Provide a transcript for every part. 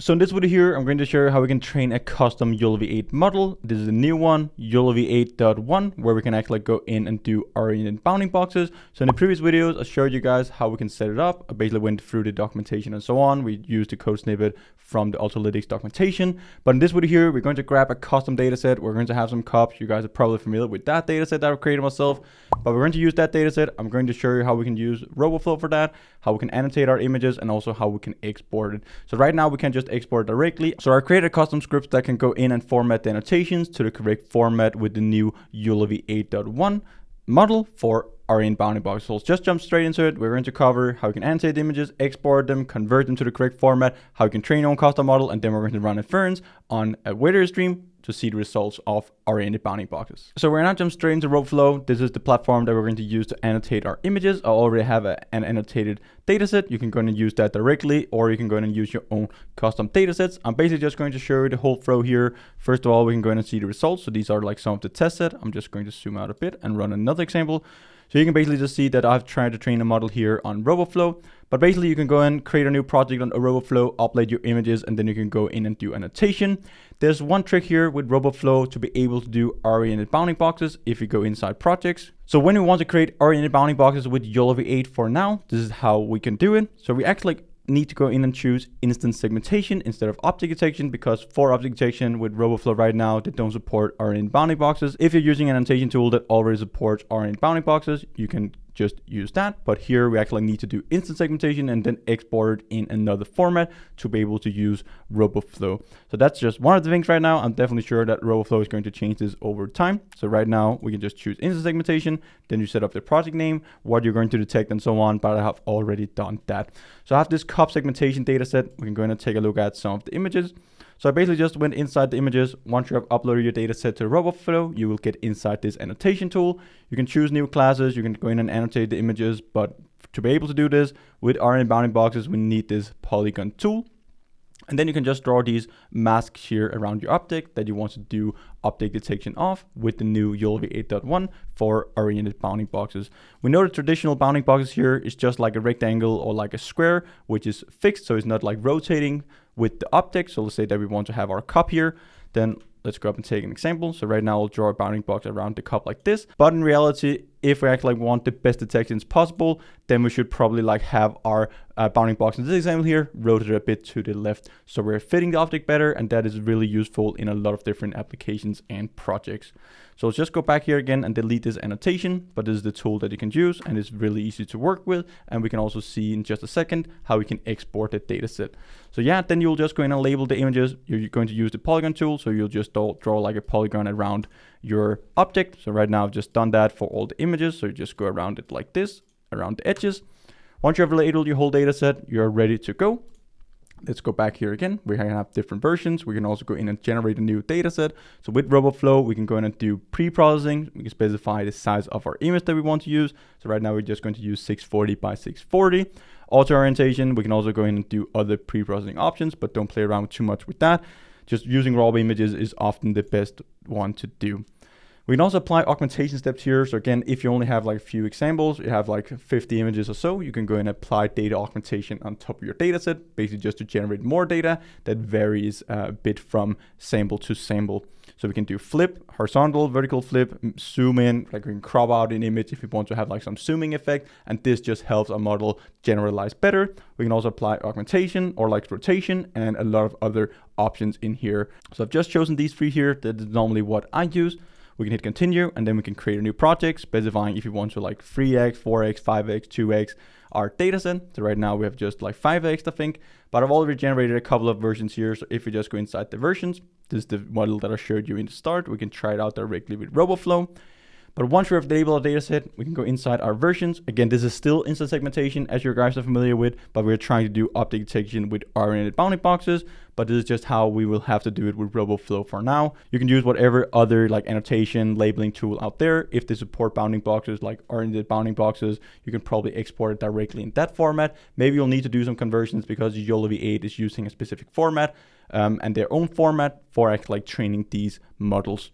So in this video here, I'm going to show you how we can train a custom YOLOv8 model. This is a new one, YOLOv8.1, where we can actually go in and do oriented bounding boxes. So in the previous videos, I showed you guys how we can set it up. I basically went through the documentation and so on. We used the code snippet from the Ultralytics documentation. But in this video here, we're going to grab a custom data set. We're going to have some cups. You guys are probably familiar with that data set that I've created myself. But we're going to use that data set. I'm going to show you how we can use Roboflow for that, how we can annotate our images, and also how we can export it. So right now we can just export directly. So I created custom scripts that can go in and format the annotations to the correct format with the new YOLOv8.1 model for oriented bounding boxes. So let's just jump straight into it. We're going to cover how you can annotate the images, export them, convert them to the correct format, how you can train your own custom model, and then we're going to run Inference on a video stream to see the results of oriented bounding boxes. So we're now jump straight into Roboflow. This is the platform that we're going to use to annotate our images. I already have an annotated dataset. You can go and use that directly, or you can go and use your own custom datasets. I'm basically just going to show you the whole flow here. First of all, we can go in and see the results. So these are like some of the test set. I'm just going to zoom out a bit and run another example. So you can basically just see that I've tried to train a model here on Roboflow. But basically you can go and create a new project on Roboflow, upload your images, and then you can go in and do annotation. There's one trick here with Roboflow to be able to do oriented bounding boxes if you go inside projects. So when we want to create oriented bounding boxes with YOLOv8 for now, this is how we can do it. So we actually need to go in and choose instance segmentation instead of object detection, because for object detection with Roboflow right now, they don't support oriented bounding boxes. If you're using an annotation tool that already supports oriented bounding boxes, you can just use that. But here we actually need to do instance segmentation and then export it in another format to be able to use Roboflow. So that's just one of the things right now. I'm definitely sure that Roboflow is going to change this over time. So right now we can just choose instance segmentation, then you set up the project name, what you're going to detect and so on, but I have already done that. So I have this cup segmentation data set. We can go in and take a look at some of the images. So I basically just went inside the images. Once you have uploaded your data set to Roboflow, you will get inside this annotation tool. You can choose new classes. You can go in and annotate the images. But to be able to do this with oriented bounding boxes, we need this polygon tool. And then you can just draw these masks here around your object that you want to do object detection of with the new YOLOv8.1 for oriented bounding boxes. We know the traditional bounding boxes here is just like a rectangle or like a square, which is fixed. So it's not like rotating with the object. So let's say that we want to have our cup here. Then let's go up and take an example. So right now I'll draw a bounding box around the cup like this. But in reality, if we actually want the best detections possible, then we should probably like have our bounding box in this example here rotated a bit to the left. So we're fitting the object better, and that is really useful in a lot of different applications and projects. So let's just go back here again and delete this annotation, but this is the tool that you can use and it's really easy to work with. And we can also see in just a second how we can export the data set. So yeah, then you'll just go in and label the images. You're going to use the polygon tool. So you'll just draw like a polygon around your object. So right now I've just done that for all the images. So you just go around it like this, around the edges. Once you have labeled your whole data set, you're ready to go. Let's go back here again. We can have different versions. We can also go in and generate a new data set. So with Roboflow, we can go in and do pre-processing. We can specify the size of our image that we want to use. So right now we're just going to use 640 by 640. Auto orientation, we can also go in and do other pre-processing options, but don't play around too much with that. Just using raw images is often the best one to do. We can also apply augmentation steps here. So again, if you only have like a few examples, you have like 50 images or so, you can go and apply data augmentation on top of your data set, basically just to generate more data that varies a bit from sample to sample. So we can do flip, horizontal, vertical flip, zoom in, like we can crop out an image if we want to have like some zooming effect. And this just helps our model generalize better. We can also apply augmentation or like rotation and a lot of other options in here. So I've just chosen these three here. That is normally what I use. We can hit continue, and then we can create a new project specifying if you want to like 3x, 4x, 5x, 2x our data set. So right now we have just like 5x, I think, but I've already generated a couple of versions here. So if you just go inside the versions, this is the model that I showed you in the start. We can try it out directly with Roboflow. But once we have labeled our data set, we can go inside our versions. Again, this is still instance segmentation as you guys are familiar with, but we're trying to do object detection with oriented bounding boxes. But this is just how we will have to do it with Roboflow for now. You can use whatever other like annotation labeling tool out there. If they support bounding boxes like oriented bounding boxes, you can probably export it directly in that format. Maybe you'll need to do some conversions because YOLOv8 is using a specific format and their own format for actually like training these models.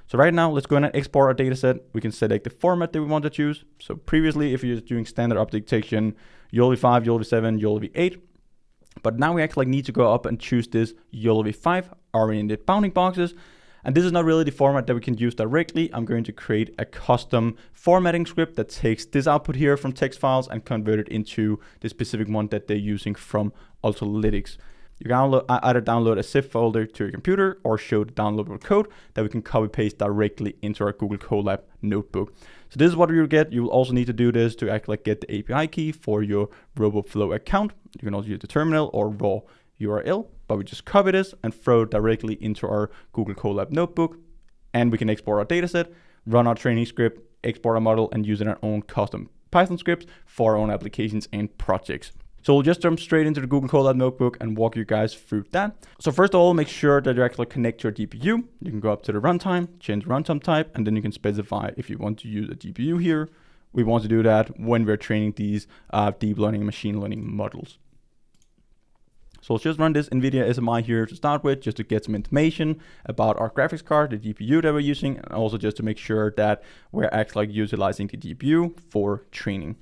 So right now, let's go in and export our data set. We can select the format that we want to choose. So previously, if you're doing standard object detection, YOLOv5, YOLOv7, YOLOv8, But now we actually need to go up and choose this YOLOv8.5 oriented bounding boxes. And this is not really the format that we can use directly. I'm going to create a custom formatting script that takes this output here from text files and convert it into the specific one that they're using from Ultralytics. You can either download a zip folder to your computer or show the downloadable code that we can copy paste directly into our Google Colab notebook. So this is what you'll get. You will also need to do this to actually get the API key for your Roboflow account. You can also use the terminal or raw URL, but we just copy this and throw it directly into our Google Colab notebook, and we can export our dataset, run our training script, export our model, and use it in our own custom Python scripts for our own applications and projects. So we'll just jump straight into the Google Colab notebook and walk you guys through that. So first of all, make sure that you actually connect your GPU. You can go up to the runtime, change runtime type, and then you can specify if you want to use a GPU here. We want to do that when we're training these deep learning and machine learning models. So let's just run this NVIDIA SMI here to start with, just to get some information about our graphics card, the GPU that we're using, and also just to make sure that we're actually utilizing the GPU for training.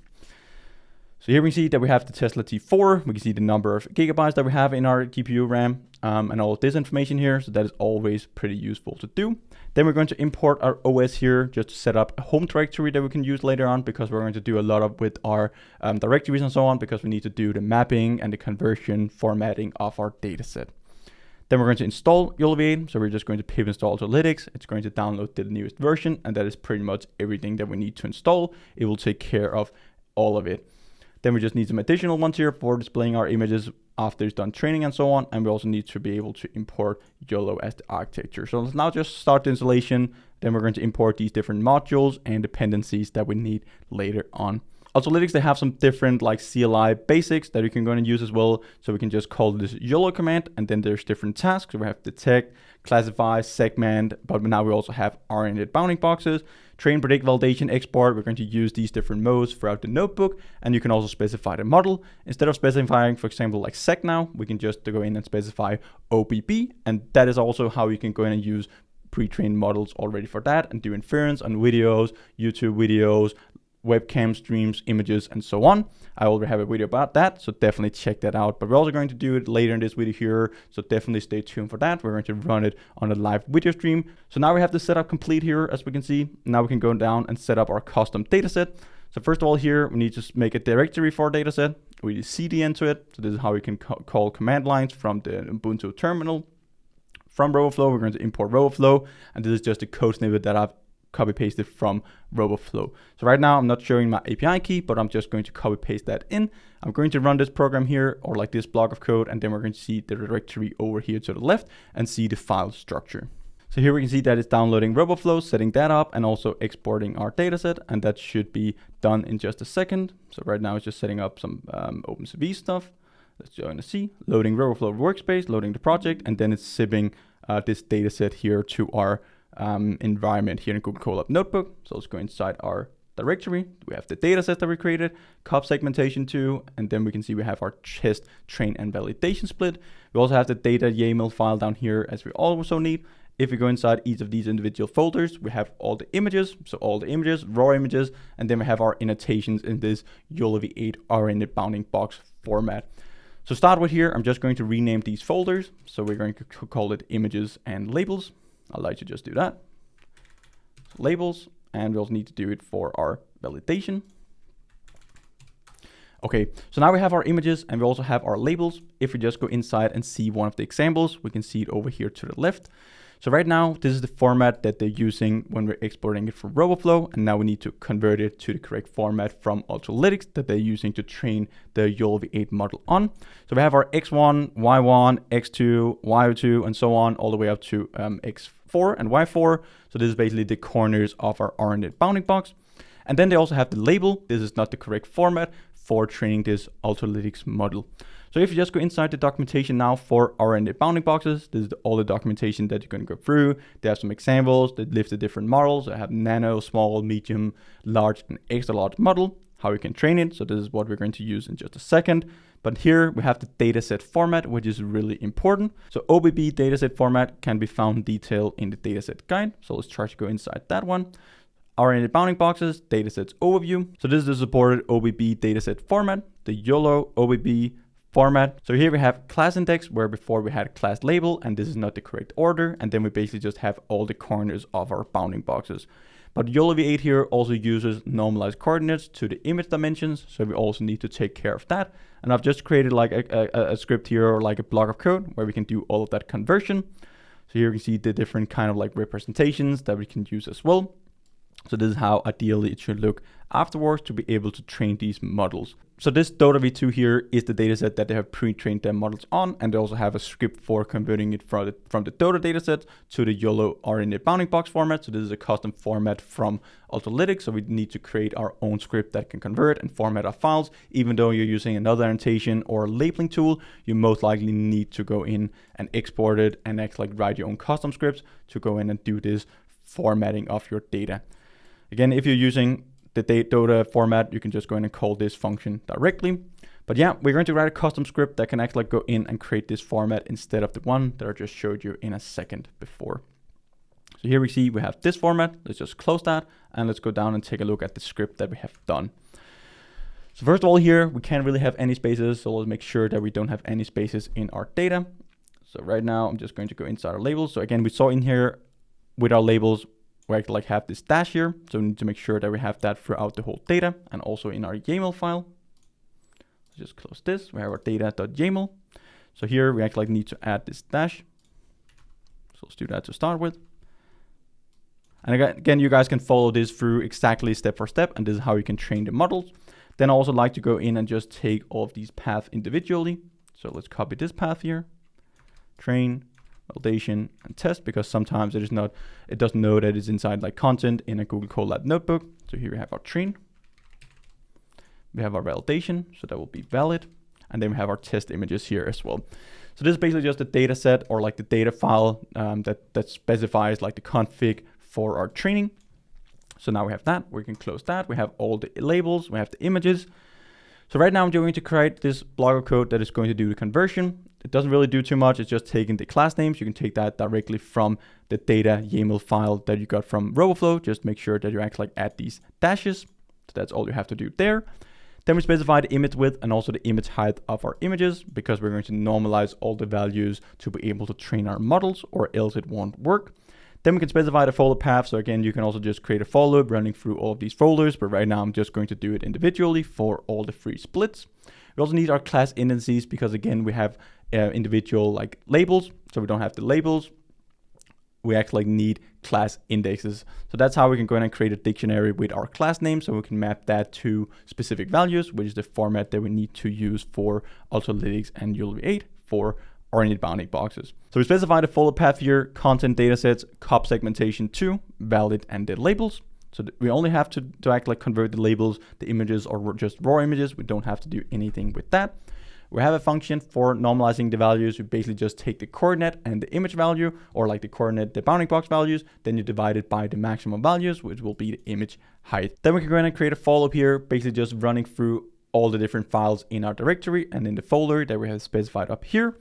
So here we see that we have the Tesla T4. We can see the number of gigabytes that we have in our GPU RAM and all of this information here. So that is always pretty useful to do. Then we're going to import our OS here just to set up a home directory that we can use later on, because we're going to do a lot of with our directories and so on, because we need to do the mapping and the conversion formatting of our dataset. Then we're going to install YOLOv8. So we're just going to pip install Ultralytics. It's going to download the newest version, and that is pretty much everything that we need to install. It will take care of all of it. Then we just need some additional ones here for displaying our images after it's done training and so on. And we also need to be able to import YOLO as the architecture. So let's now just start the installation. Then we're going to import these different modules and dependencies that we need later on. Ultralytics, they have some different like CLI basics that you can go and use as well. So we can just call this YOLO command, and then there's different tasks. So we have detect, classify, segment, but now we also have oriented bounding boxes, train, predict, validation, export. We're going to use these different modes throughout the notebook, and you can also specify the model. Instead of specifying, for example, like seg now, we can just go in and specify OBB, and that is also how you can go in and use pre-trained models already for that and do inference on videos, YouTube videos, webcam streams, images, and so on. I already have a video about that, so definitely check that out. But we're also going to do it later in this video here, so definitely stay tuned for that. We're going to run it on a live video stream. So now we have the setup complete here, as we can see. Now we can go down and set up our custom dataset. So first of all here, we need to make a directory for our dataset. We cd into it. So this is how we can call command lines from the Ubuntu terminal. From Roboflow, we're going to import Roboflow, and this is just a code snippet that I've copy pasted from Roboflow. So right now I'm not showing my API key, but I'm just going to copy paste that in. I'm going to run this program here, or like this block of code, and then we're going to see the directory over here to the left and see the file structure. So here we can see that it's downloading Roboflow, setting that up, and also exporting our dataset, and that should be done in just a second. So right now it's just setting up some OpenCV stuff. Let's go and see, loading Roboflow workspace, loading the project, and then it's zipping this dataset here to our environment here in Google Colab Notebook. So let's go inside our directory. We have the dataset that we created, COP segmentation 2, and then we can see we have our test, train, and validation split. We also have the data YAML file down here, as we also need. If we go inside each of these individual folders, we have all the images, so all the images, raw images, and then we have our annotations in this YOLOv8 oriented bounding box format. So start with here, I'm just going to rename these folders. So we're going to call it images and labels. I'd like to just do that. Labels, and we also need to do it for our validation. Okay, so now we have our images and we also have our labels. If we just go inside and see one of the examples, we can see it over here to the left. So right now, this is the format that they're using when we're exporting it from Roboflow, and now we need to convert it to the correct format from Ultralytics that they're using to train the YOLOv8 model on. So we have our X1, Y1, X2, Y02, and so on, all the way up to X4 and Y4. So this is basically the corners of our oriented bounding box. And then they also have the label. This is not the correct format for training this Ultralytics model. So if you just go inside the documentation now for oriented bounding boxes, this is all the documentation that you're going to go through. They have some examples that list the different models. They have nano, small, medium, large, and extra large model, how you can train it. So this is what we're going to use in just a second. But here we have the dataset format, which is really important. So OBB dataset format can be found in detail in the dataset guide. So let's try to go inside that one. Oriented bounding boxes, datasets overview. So this is the supported OBB dataset format, the YOLO OBB format. So here we have class index, where before we had class label, and this is not the correct order. And then we basically just have all the corners of our bounding boxes. But YOLOv8 here also uses normalized coordinates to the image dimensions. So we also need to take care of that. And I've just created like a script here, or like a block of code where we can do all of that conversion. So here you can see the different kind of like representations that we can use as well. So this is how ideally it should look afterwards to be able to train these models. So this YOLOv8 here is the dataset that they have pre-trained their models on, and they also have a script for converting it from the Dota dataset to the YOLO RNA bounding box format. So this is a custom format from Ultralytics. So we need to create our own script that can convert and format our files. Even though you're using another annotation or labeling tool, you most likely need to go in and export it and actually write your own custom scripts to go in and do this formatting of your data. Again, if you're using the Dota format, you can just go in and call this function directly. But yeah, we're going to write a custom script that can actually go in and create this format instead of the one that I just showed you in a second before. So here we see we have this format. Let's just close that and let's go down and take a look at the script that we have done. So first of all here, we can't really have any spaces. So let's make sure that we don't have any spaces in our data. So right now I'm just going to go inside our labels. So again, we saw in here with our labels, we actually like have this dash here. So we need to make sure that we have that throughout the whole data and also in our YAML file. So just close this. We have our data.yaml. So here we actually need to add this dash. So let's do that to start with. And again, you guys can follow this through exactly step for step, and this is how you can train the models. Then I also like to go in and just take all of these paths individually. So let's copy this path here, train, validation, and test, because sometimes it doesn't know that it's inside like content in a Google Colab notebook. So here we have our train, we have our validation, so that will be valid, and then we have our test images here as well. So this is basically just a data set, or like the data file that specifies like the config for our training. So now we have that, we can close that, we have all the labels, we have the images. So right now I'm going to create this block of code that is going to do the conversion. It doesn't really do too much. It's just taking the class names. You can take that directly from the data YAML file that you got from Roboflow. Just make sure that you actually add these dashes. So that's all you have to do there. Then we specify the image width and also the image height of our images, because we're going to normalize all the values to be able to train our models, or else it won't work. Then we can specify the folder path. So again, you can also just create a for loop running through all of these folders, but right now I'm just going to do it individually for all the 3 splits. We also need our class indices, because again, we have individual like labels. So we don't have the labels. We actually need class indexes. So that's how we can go in and create a dictionary with our class name. So we can map that to specific values, which is the format that we need to use for Ultralytics and YOLOv8 for RNA bounding boxes. So we specify the folder path here, content datasets, COP segmentation to, valid, and the labels. So we only have to actually convert the labels, the images, or just raw images. We don't have to do anything with that. We have a function for normalizing the values. You basically just take the coordinate and the image value, or like the coordinate, the bounding box values, then you divide it by the maximum values, which will be the image height. Then we can go in and create a for loop here, basically just running through all the different files in our directory and in the folder that we have specified up here.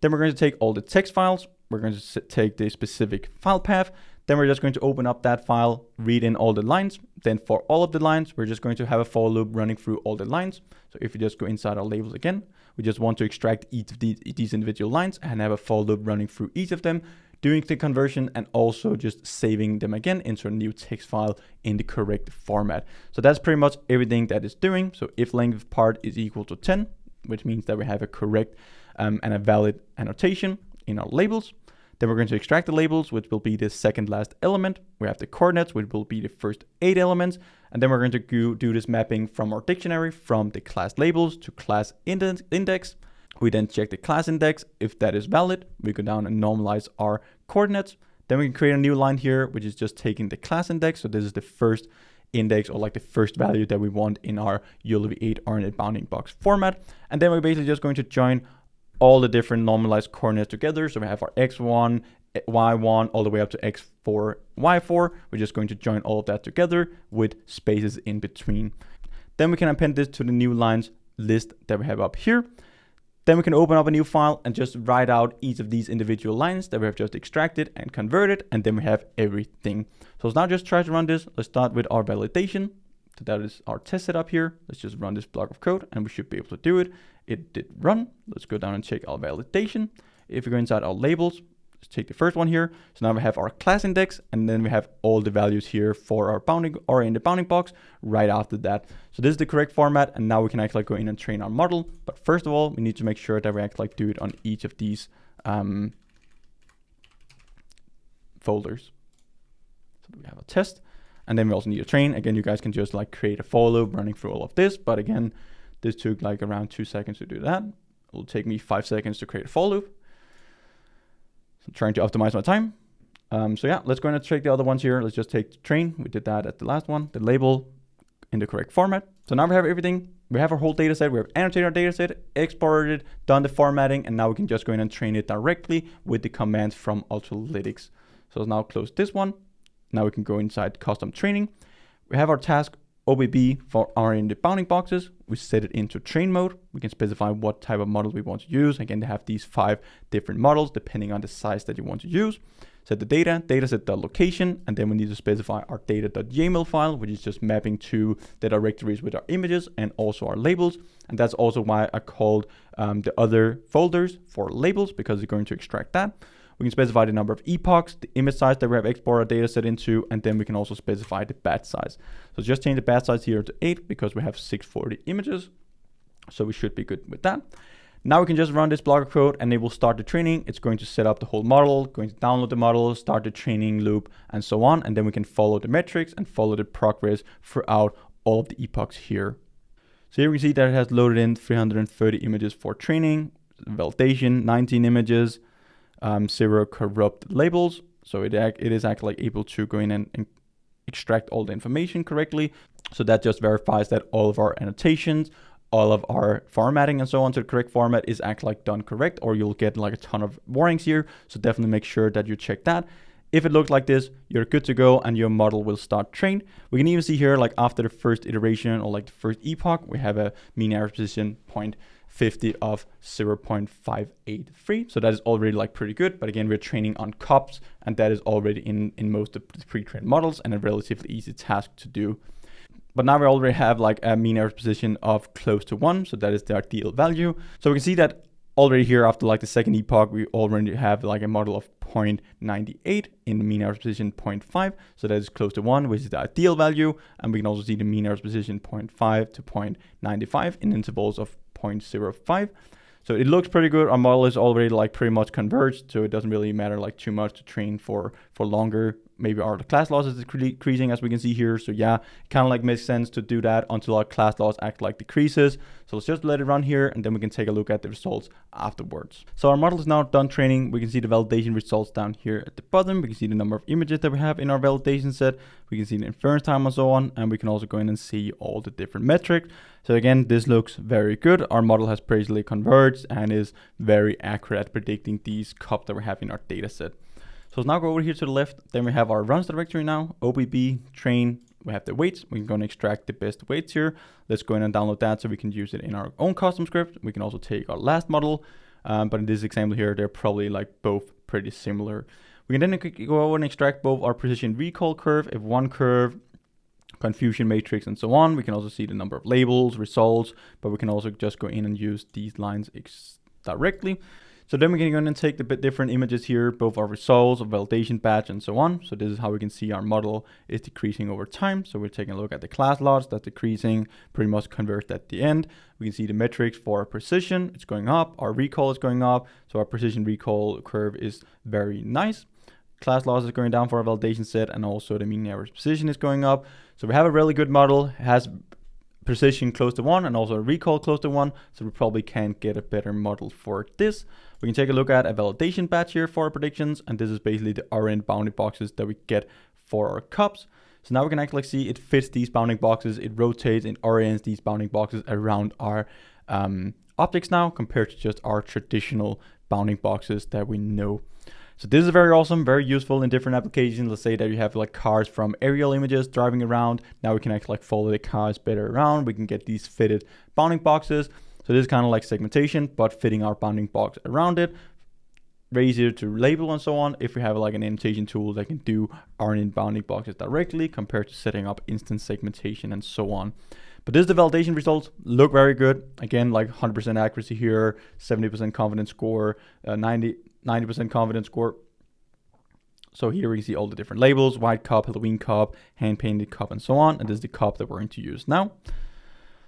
Then we're going to take all the text files. We're going to take the specific file path. Then we're just going to open up that file, read in all the lines. Then for all of the lines, we're just going to have a for loop running through all the lines. So if we just go inside our labels again, we just want to extract each of these individual lines and have a for loop running through each of them, doing the conversion and also just saving them again into a new text file in the correct format. So that's pretty much everything that it's doing. So if length part is equal to 10, which means that we have a correct and a valid annotation in our labels. Then we're going to extract the labels, which will be the second last element. We have the coordinates, which will be the first 8 elements. And then we're going to do this mapping from our dictionary from the class labels to class index. We then check the class index. If that is valid, we go down and normalize our coordinates. Then we can create a new line here, which is just taking the class index. So this is the first index, or like the first value that we want in our YOLOv8 RNA bounding box format. And then we're basically just going to join all the different normalized coordinates together. So we have our x1, y1, all the way up to x4, y4. We're just going to join all of that together with spaces in between. Then we can append this to the new lines list that we have up here. Then we can open up a new file and just write out each of these individual lines that we have just extracted and converted, and then we have everything. So let's now just try to run this. Let's start with our validation. So that is our test setup here. Let's just run this block of code and we should be able to do it. It did run. Let's go down and check our validation. If we go inside our labels, let's take the first one here. So now we have our class index, and then we have all the values here for our bounding or in the bounding box right after that. So this is the correct format, and now we can actually go in and train our model. But first of all, we need to make sure that we actually do it on each of these folders. So we have a test, and then we also need to train. Again, you guys can just like create a for loop running through all of this, but again, this took like around 2 seconds to do that. It will take me 5 seconds to create a for loop. I'm trying to optimize my time. So yeah, let's go and check the other ones here. Let's just take the train. We did that at the last one, the label in the correct format. So now we have everything. We have our whole data set. We have annotated our data set, exported it, done the formatting, and now we can just go in and train it directly with the commands from Ultralytics. So let's now close this one. Now we can go inside custom training. We have our task OBB for our in the bounding boxes. We set it into train mode. We can specify what type of model we want to use. Again, they have these 5 different models depending on the size that you want to use. Set the data, dataset.location, and then we need to specify our data.yaml file, which is just mapping to the directories with our images and also our labels. And that's also why I called the other folders for labels, because it's going to extract that. We can specify the number of epochs, the image size that we have exported our data set into, and then we can also specify the batch size. So just change the batch size here to 8 because we have 640 images. So we should be good with that. Now we can just run this block of code and it will start the training. It's going to set up the whole model, going to download the model, start the training loop, and so on. And then we can follow the metrics and follow the progress throughout all of the epochs here. So here we can see that it has loaded in 330 images for training, validation, 19 images, 0 corrupt labels. So it is actually able to go in and extract all the information correctly. So that just verifies that all of our annotations, all of our formatting and so on to the correct format is actually done correct, or you'll get like a ton of warnings here. So definitely make sure that you check that. If it looks like this, you're good to go and your model will start trained. We can even see here, like after the first iteration or like the first epoch, we have a mean error precision 0.50 of 0.583. So that is already like pretty good. But again, we're training on cops, and that is already in most of the pre-trained models and a relatively easy task to do. But now we already have like a mean error precision of close to 1. So that is the ideal value. So we can see that already here after like the second epoch, we already have like a model of 0.98 in the mean error precision 0.5. So that is close to 1, which is the ideal value. And we can also see the mean error precision 0.5 to 0.95 in intervals of 0.05. So it looks pretty good. Our model is already like pretty much converged, so it doesn't really matter like too much to train for longer. Maybe our class loss is decreasing, as we can see here. So yeah, it kind of like makes sense to do that until our class loss act like decreases. So let's just let it run here, and then we can take a look at the results afterwards. So our model is now done training. We can see the validation results down here at the bottom. We can see the number of images that we have in our validation set. We can see the inference time and so on, and we can also go in and see all the different metrics. So again, this looks very good. Our model has basically converged and is very accurate at predicting these cups that we have in our data set. So let's now go over here to the left. Then we have our runs directory now, OBB, train. We have the weights. We can go and extract the best weights here. Let's go in and download that so we can use it in our own custom script. We can also take our last model. But in this example here, they're probably like both pretty similar. We can then go over and extract both our precision recall curve, F1 curve, confusion matrix, and so on. We can also see the number of labels, results, but we can also just go in and use these lines directly. So then we can go in and take the bit different images here, both our results, our validation batch, and so on. So this is how we can see our model is decreasing over time. So we're taking a look at the class loss, that's decreasing, pretty much converged at the end. We can see the metrics for our precision, it's going up, our recall is going up. So our precision recall curve is very nice. Class loss is going down for our validation set, and also the mean error precision is going up. So we have a really good model, it has precision close to 1 and also a recall close to 1. So we probably can't get a better model for this. We can take a look at a validation batch here for our predictions, and this is basically the RN bounding boxes that we get for our cups. So now we can actually see it fits these bounding boxes, it rotates and orients these bounding boxes around our objects now, compared to just our traditional bounding boxes that we know. So this is very awesome, very useful in different applications. Let's say that you have like cars from aerial images driving around. Now we can actually like follow the cars better around. We can get these fitted bounding boxes. So this is kind of like segmentation, but fitting our bounding box around it. very easy to label and so on. If we have like an annotation tool that can do RNN bounding boxes directly compared to setting up instance segmentation and so on. But this is the validation results, look very good. Again, like 100% accuracy here, 70% confidence score, 90% confidence score. So here we can see all the different labels: white cup, Halloween cup, hand painted cup, and so on. And this is the cup that we're going to use now.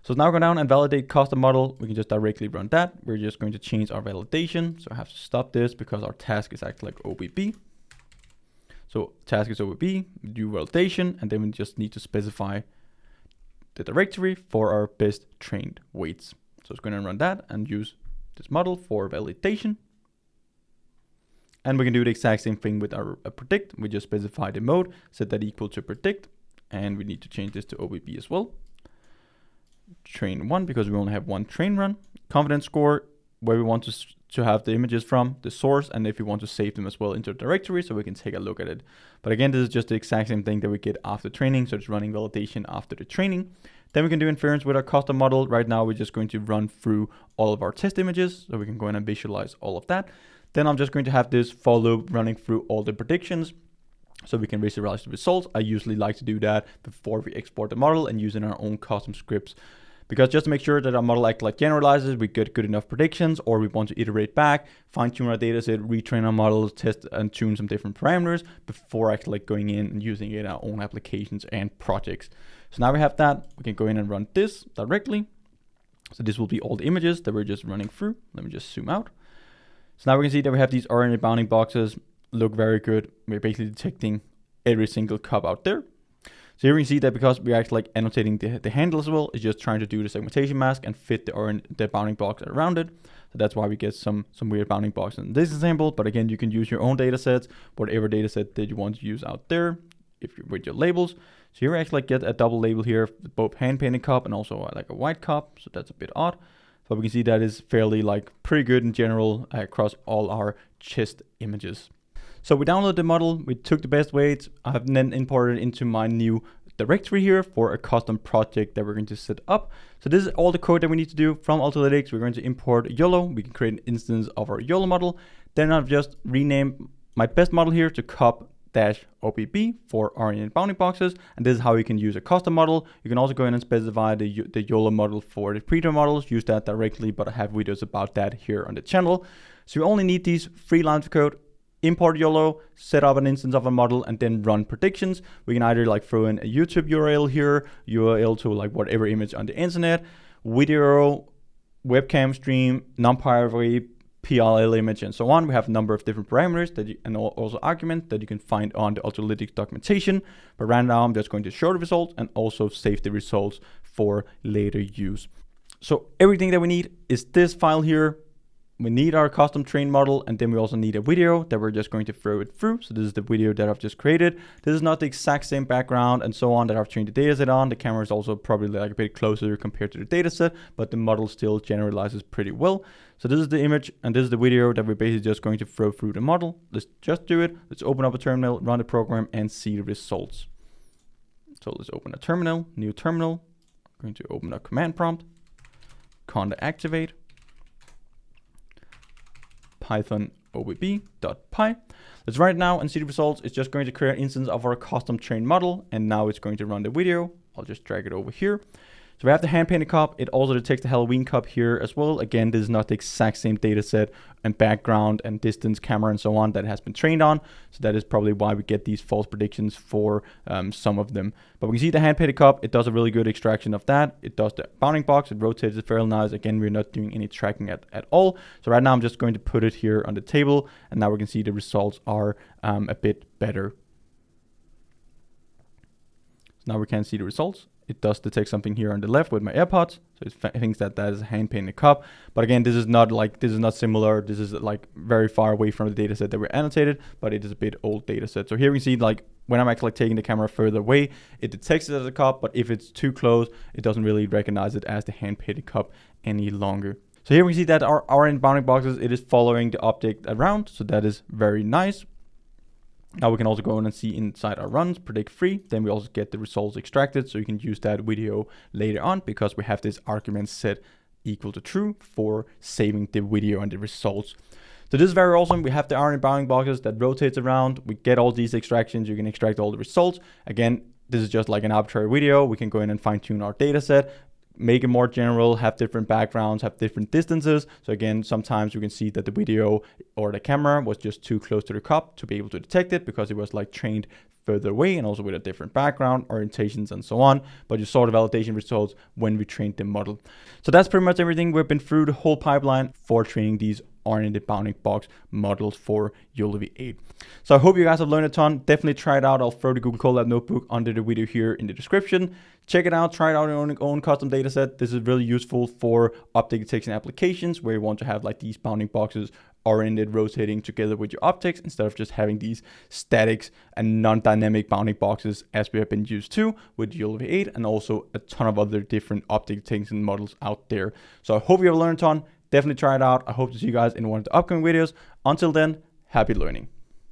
So now go down and validate custom model. We can just directly run that. We're just going to change our validation. So I have to stop this because our task is actually like OBB. So task is OBB, do validation, and then we just need to specify the directory for our best trained weights. So it's going to run that and use this model for validation. And we can do the exact same thing with our predict. We just specify the mode, set that equal to predict, and we need to change this to OBB as well. Train 1 because we only have one train run. Confidence score, where we want to have the images from, the source, and if we want to save them as well into the directory so we can take a look at it. But again, this is just the exact same thing that we get after training, so it's running validation after the training. Then we can do inference with our custom model. Right now we're just going to run through all of our test images, so we can go in and visualize all of that. Then I'm just going to have this for loop running through all the predictions, so we can visualize the results. I usually like to do that before we export the model and using our own custom scripts, because just to make sure that our model actually generalizes, we get good enough predictions, or we want to iterate back, fine tune our data set, retrain our models, test and tune some different parameters before actually going in and using it in our own applications and projects. So now we have that, we can go in and run this directly. So this will be all the images that we're just running through. Let me just zoom out. So now we can see that we have these RNA bounding boxes, look very good. We're basically detecting every single cup out there. So here we can see that because we're actually like annotating the handle as well, it's just trying to do the segmentation mask and fit the bounding box around it. So that's why we get some weird bounding boxes in this example. But again, you can use your own data sets, whatever data set that you want to use out there if you're with your labels. So here we actually get a double label here, both hand painted cup and also like a white cup. So that's a bit odd. But we can see that is fairly like pretty good in general across all our chest images. So we downloaded the model, we took the best weights, I have then imported it into my new directory here for a custom project that we're going to set up. So this is all the code that we need to do from Analytics. We're going to import YOLO. We can create an instance of our YOLO model. Then I've just renamed my best model here to cup-OBB for RNN bounding boxes. And this is how you can use a custom model. You can also go in and specify the YOLO model for the predetermined models, use that directly, but I have videos about that here on the channel. So you only need these 3 lines of code. Import YOLO, set up an instance of a model, and then run predictions. We can either like throw in a YouTube URL here, URL to like whatever image on the internet, video, webcam stream, NumPy, PLL image, and so on. We have a number of different parameters that and also arguments that you can find on the Analytics documentation. But right now I'm just going to show the results and also save the results for later use. So everything that we need is this file here. We need our custom train model, and then we also need a video that we're just going to throw it through. So this is the video that I've just created. This is not the exact same background and so on that I've trained the dataset on. The camera is also probably like a bit closer compared to the dataset, but the model still generalizes pretty well. So this is the image and this is the video that we're basically just going to throw through the model. Let's just do it. Let's open up a terminal, run the program, and see the results. So let's open a terminal, new terminal. I'm going to open a command prompt, conda activate. Python obb.py. Let's run it now and see the results. It's just going to create an instance of our custom trained model, and now it's going to run the video. I'll just drag it over here. So we have the hand painted cup. It also detects the Halloween cup here as well. Again, this is not the exact same data set and background and distance, camera, and so on that has been trained on. So that is probably why we get these false predictions for some of them. But we can see the hand painted cup. It does a really good extraction of that. It does the bounding box. It rotates it fairly nice. Again, we're not doing any tracking at all. So right now I'm just going to put it here on the table, and now we can see the results are a bit better. So now we can see the results. It does detect something here on the left with my AirPods. So it thinks that that is a hand painted cup. But again, this is not similar. This is like very far away from the data set that we annotated, but it is a bit old data set. So here we see like when I'm actually taking the camera further away, it detects it as a cup, but if it's too close, it doesn't really recognize it as the hand painted cup any longer. So here we see that our RNN bounding boxes, it is following the object around. So that is very nice. Now we can also go in and see inside our runs, predict free. Then we also get the results extracted. So you can use that video later on because we have this argument set equal to true for saving the video and the results. So this is very awesome. We have the RNA bounding boxes that rotates around. We get all these extractions. You can extract all the results. Again, this is just like an arbitrary video. We can go in and fine tune our data set, make it more general, have different backgrounds, have different distances. So again, sometimes you can see that the video or the camera was just too close to the cup to be able to detect it because it was like trained further away and also with a different background, orientations, and so on. But you saw the validation results when we trained the model. So that's pretty much everything. We've been through the whole pipeline for training these oriented bounding box models for YOLOv8. So I hope you guys have learned a ton. Definitely try it out. I'll throw the Google Colab notebook under the video here in the description. Check it out. Try it out in your own custom data set. This is really useful for optic detection applications where you want to have like these bounding boxes oriented, rotating together with your optics instead of just having these statics and non-dynamic bounding boxes as we have been used to with YOLOv8 and also a ton of other different optic detection models out there. So I hope you have learned a ton. Definitely try it out. I hope to see you guys in one of the upcoming videos. Until then, happy learning.